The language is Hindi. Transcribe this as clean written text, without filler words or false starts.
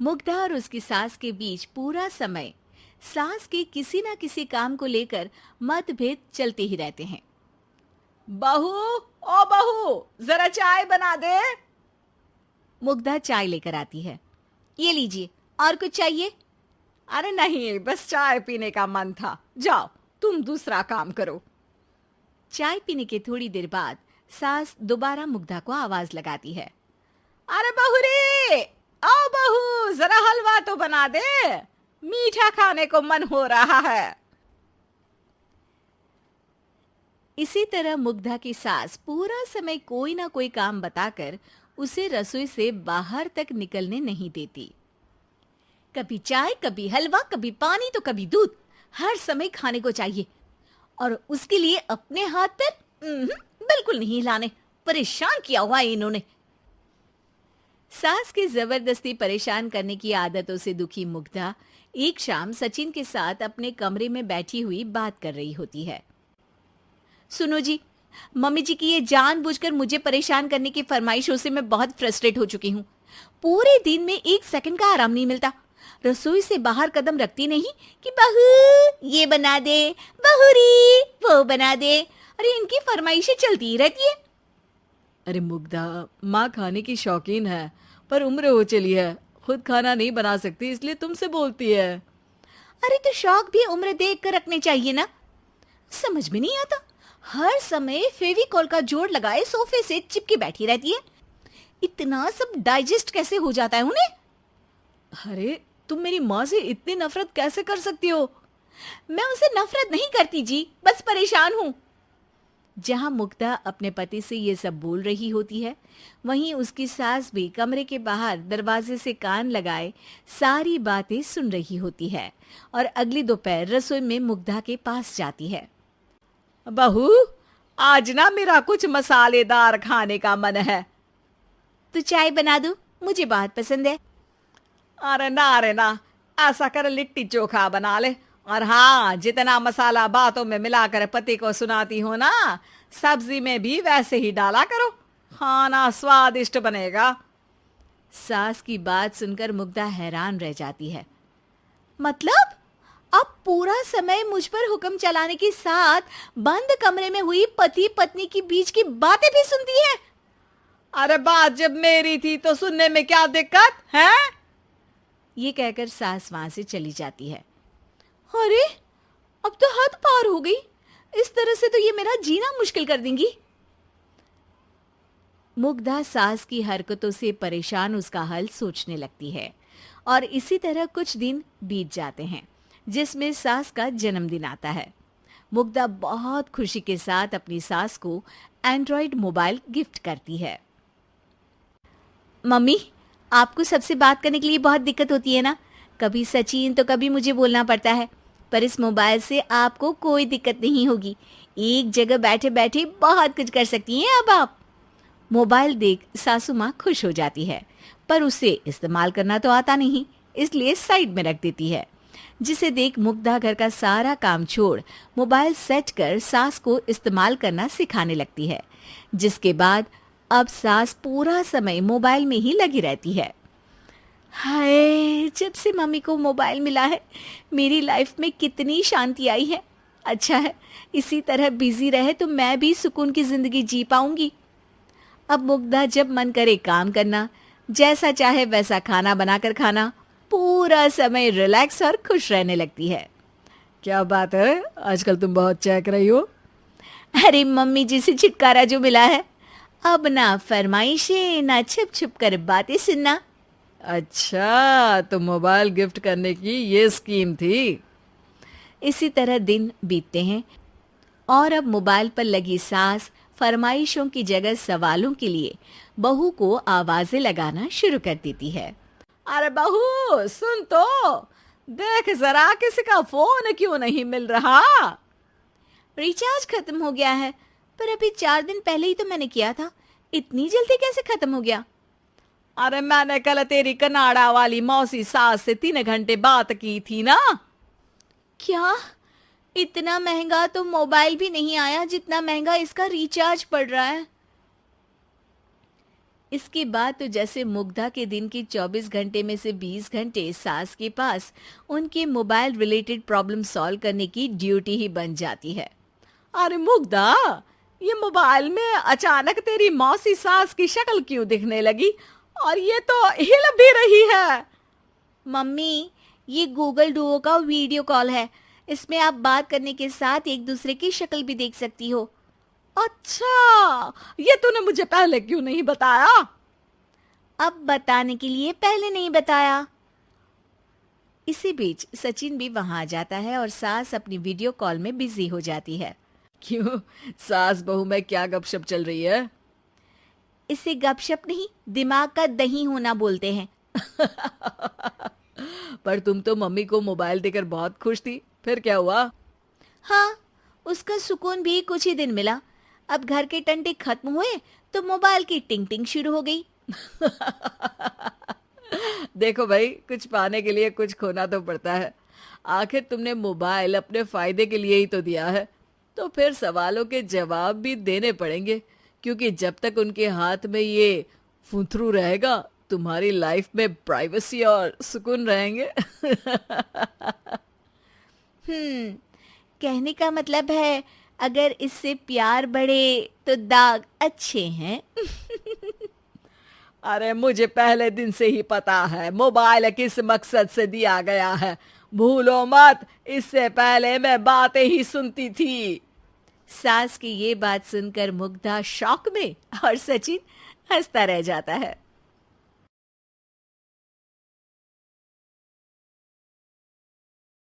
मुग्धा और उसकी सास के बीच पूरा समय सास के किसी ना किसी काम को लेकर मतभेद चलते ही रहते हैं। बहू, ओ बहू, जरा चाय बना दे। मुग्धा चाय लेकर आती है। ये लीजिए, और कुछ चाहिए? अरे नहीं, बस चाय पीने का मन था। जाओ, तुम दूसरा काम करो। चाय पीने के थोड़ी देर बाद सास दोबारा मुग्धा को आवाज लगाती है। अरे बहू रे, आओ बहू, जरा हलवा तो बना दे, मीठा खाने को मन हो रहा है। इसी तरह मुग्धा की सास पूरा समय कोई ना कोई काम बताकर उसे रसोई से बाहर तक निकलने नहीं देती। कभी चाय, कभी हलवा, कभी पानी तो कभी दूध, हर समय खाने को चाहिए और उसके लिए अपने हाथ पैर बिल्कुल नहीं हिलाने। परेशान किया हुआ है इन्होंने। सास की जबरदस्ती परेशान करने की आदतों से दुखी मुग्धा एक शाम सचिन के साथ अपने कमरे में बैठी हुई बात कर रही होती है। सुनो जी, मम्मी जी की ये जानबूझकर मुझे परेशान करने की फरमाइशों से मैं बहुत फ्रस्ट्रेट हो चुकी हूँ। पूरे दिन में एक सेकंड का आराम नहीं मिलता। रसोई से बाहर कदम रखती नहीं कि बहू ये बना दे, बहुरी वो बना दे। अरे इनकी फरमाइशें चलती ही रहती है। अरे मुग्धा, माँ खाने की शौकीन है, पर उम्र हो चली है, खुद खाना नहीं बना सकती, इसलिए तुमसे बोलती है। अरे तो शौक भी उम्र देख कर रखने चाहिए ना। समझ में नहीं आता, हर समय फेविकॉल का जोड़ लगाए सोफे से चिपके बैठी रहती है। इतना सब डाइजेस्ट कैसे हो जाता है उन्हें? अरे तुम मेरी माँ से इतनी नफरत कैसे कर सकती हो? मैं उनसे नफरत नहीं करती जी, बस परेशान हूँ। जहां मुग्धा अपने पति से ये सब बोल रही होती है, वहीं उसकी सास भी कमरे के बाहर दरवाजे से कान लगाए सारी बातें सुन रही होती है और अगली दोपहर रसोई में मुग्धा के पास जाती है। बहू, आज ना मेरा कुछ मसालेदार खाने का मन है। तो चाय बना दूं? मुझे बहुत पसंद है। अरे ना, ऐसा कर लिट्टी चोखा बना ले। और हाँ, जितना मसाला बातों में मिलाकर पति को सुनाती हो ना, सब्जी में भी वैसे ही डाला करो, खाना स्वादिष्ट बनेगा। सास की बात सुनकर मुग्धा हैरान रह जाती है। मतलब अब पूरा समय मुझ पर हुक्म चलाने के साथ बंद कमरे में हुई पति पत्नी की बीच की बातें भी सुनती है? अरे बात जब मेरी थी तो सुनने में क्या दिक्कत है? ये कहकर सास वहां से चली जाती है। अरे अब तो हद पार हो गई। इस तरह से तो ये मेरा जीना मुश्किल कर देंगी। मुग्धा सास की हरकतों से परेशान उसका हल सोचने लगती है और इसी तरह कुछ दिन बीत जाते हैं, जिसमें सास का जन्मदिन आता है। मुग्धा बहुत खुशी के साथ अपनी सास को एंड्रॉइड मोबाइल गिफ्ट करती है। मम्मी, आपको सबसे बात करने के लिए बहुत दिक्कत होती है ना? कभी सचिन तो कभी मुझे बोलना पड़ता है, पर इस मोबाइल से आपको कोई दिक्कत नहीं होगी। एक जगह बैठे बैठे बहुत कुछ कर सकती हैं अब आप। मोबाइल देख सासू माँ खुश हो जाती है, पर उसे इस्तेमाल करना तो आता नहीं, इसलिए साइड में रख देती है। जिसे देख मुग्धा घर का सारा काम छोड़ मोबाइल सेट कर सास को इस्तेमाल करना सिखाने लगती है, जिसके बाद अब सास पूरा समय मोबाइल में ही लगी रहती है। हाय, जब से मम्मी को मोबाइल मिला है मेरी लाइफ में कितनी शांति आई है। अच्छा है, इसी तरह बिजी रहे तो मैं भी सुकून की जिंदगी जी पाऊंगी। अब मुग्धा जब मन करे काम करना, जैसा चाहे वैसा खाना बनाकर खाना, पूरा समय रिलैक्स और खुश रहने लगती है। क्या बात है, आजकल तुम बहुत चहक रही हो। अरे मम्मी जी से छुटकारा जो मिला है, अब ना फरमाइशें ना छुप छुप कर बातें सुनना। अच्छा, तो मोबाइल गिफ्ट करने की ये स्कीम थी। इसी तरह दिन बीतते हैं और अब मोबाइल पर लगी सास फरमाइशों की जगह सवालों के लिए बहू को आवाजें लगाना शुरू कर देती है। अरे बहू, सुन तो, देख जरा किसी का फोन क्यों नहीं मिल रहा? रिचार्ज खत्म हो गया है, पर अभी 4 दिन पहले ही तो मैंने किया था। इतनी जल्दी कैसे खत्म हो गया? अरे मैंने कल तेरी कनाडा वाली मौसी सास से 3 घंटे बात की थी ना। क्या? इतना महंगा तो मोबाइल भी नहीं आया जितना महंगा इसका रिचार्ज पड़ रहा है। इसके बाद तो जैसे मुग्धा के दिन के 24 घंटे में से 20 घंटे सास के पास उनके मोबाइल रिलेटेड प्रॉब्लम सॉल्व करने की ड्यूटी ही बन जाती है। अरे मुग्धा, ये मोबाइल में अचानक तेरी मौसी सास की शक्ल क्यों दिखने लगी? और ये तो हिल भी रही है। मम्मी, ये गूगल डुओ का वीडियो कॉल है। इसमें आप बात करने के साथ एक दूसरे की शक्ल भी देख सकती हो। अच्छा, ये तूने मुझे पहले क्यों नहीं बताया? अब बताने के लिए पहले नहीं बताया। इसी बीच सचिन भी वहां आ जाता है और सास अपनी वीडियो कॉल में बिजी हो जाती है। क्यों, सास बहू में क्या गपशप चल रही है? इसे गपशप नहीं, दिमाग का दही होना बोलते हैं। पर तुम तो मम्मी को मोबाइल देकर बहुत खुश थी, फिर क्या हुआ? हाँ, उसका सुकून भी कुछ ही दिन मिला। अब घर के टंटे खत्म हुए तो मोबाइल की टिंग टिंग शुरू हो गई। देखो भाई, कुछ पाने के लिए कुछ खोना तो पड़ता है। आखिर तुमने मोबाइल अपने फायदे के लिए ही तो दिया है, तो फिर सवालों के जवाब भी देने पड़ेंगे, क्योंकि जब तक उनके हाथ में ये फुंथरू रहेगा, तुम्हारी लाइफ में प्राइवेसी और सुकून रहेंगे। कहने का मतलब है अगर इससे प्यार बढ़े तो दाग अच्छे हैं। अरे मुझे पहले दिन से ही पता है मोबाइल किस मकसद से दिया गया है। भूलो मत, इससे पहले मैं बातें ही सुनती थी। सास की ये बात सुनकर मुग्धा शॉक में और सचिन हंसता रह जाता है।